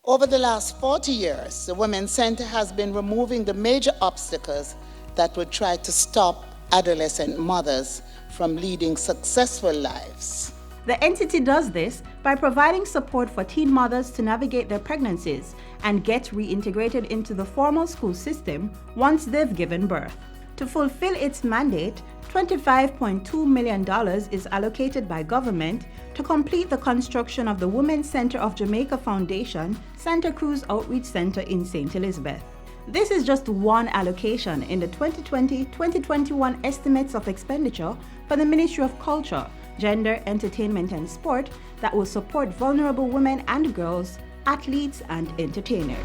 Over the last 40 years, the Women's Center has been removing the major obstacles that would try to stop adolescent mothers from leading successful lives. The entity does this by providing support for teen mothers to navigate their pregnancies and get reintegrated into the formal school system once they've given birth. To fulfill its mandate, $25.2 million is allocated by government to complete the construction of the Women's Center of Jamaica Foundation Santa Cruz Outreach Center in St. Elizabeth. This is just one allocation in the 2020-2021 estimates of expenditure for the Ministry of Culture, Gender, Entertainment and Sport that will support vulnerable women and girls, athletes and entertainers.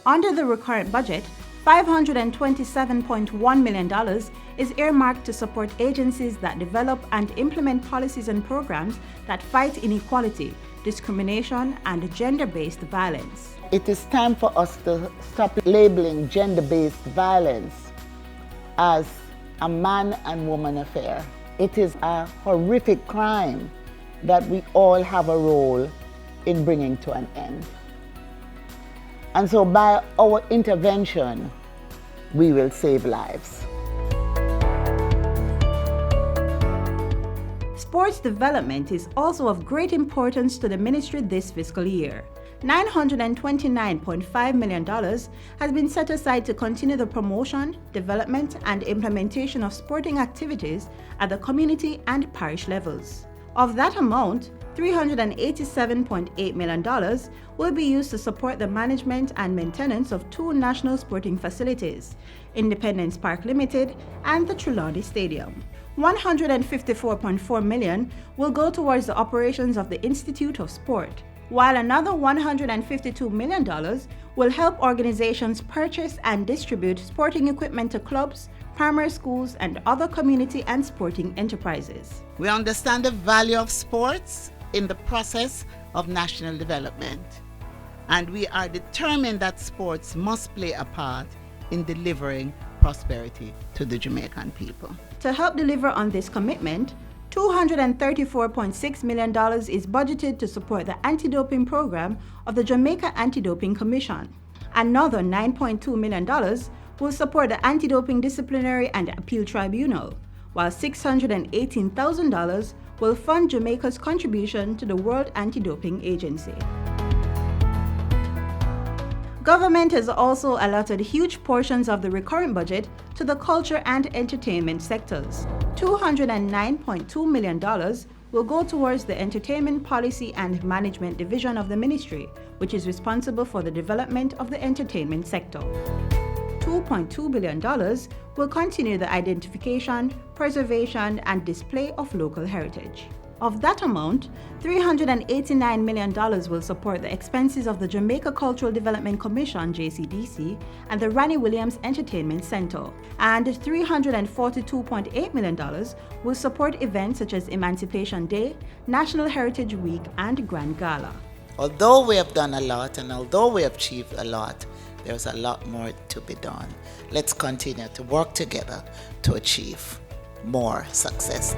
Under the recurrent budget, $527.1 million is earmarked to support agencies that develop and implement policies and programs that fight inequality, discrimination, and gender-based violence. It is time for us to stop labeling gender-based violence as a man and woman affair. It is a horrific crime that we all have a role in bringing to an end. And so by our intervention, we will save lives. Sports development is also of great importance to the ministry this fiscal year. $929.5 million has been set aside to continue the promotion, development, and implementation of sporting activities at the community and parish levels. Of that amount, $387.8 million will be used to support the management and maintenance of two national sporting facilities, Independence Park Limited and the Trelawney Stadium. $154.4 million will go towards the operations of the Institute of Sport, while another $152 million will help organizations purchase and distribute sporting equipment to clubs, primary schools, and other community and sporting enterprises. We understand the value of sports in the process of national development, and we are determined that sports must play a part in delivering prosperity to the Jamaican people. To help deliver on this commitment, $234.6 million is budgeted to support the anti-doping program of the Jamaica Anti-Doping Commission. Another $9.2 million will support the Anti-Doping Disciplinary and Appeal Tribunal, while $618,000 will fund Jamaica's contribution to the World Anti-Doping Agency. Government has also allotted huge portions of the recurrent budget to the culture and entertainment sectors. $209.2 million will go towards the Entertainment Policy and Management Division of the Ministry, which is responsible for the development of the entertainment sector. $2.2 billion will continue the identification, preservation, and display of local heritage. Of that amount, $389 million will support the expenses of the Jamaica Cultural Development Commission (JCDC) and the Ranny Williams Entertainment Center, and $342.8 million will support events such as Emancipation Day, National Heritage Week, and Grand Gala. Although we have done a lot and although we have achieved a lot, there's a lot more to be done. Let's continue to work together to achieve more success.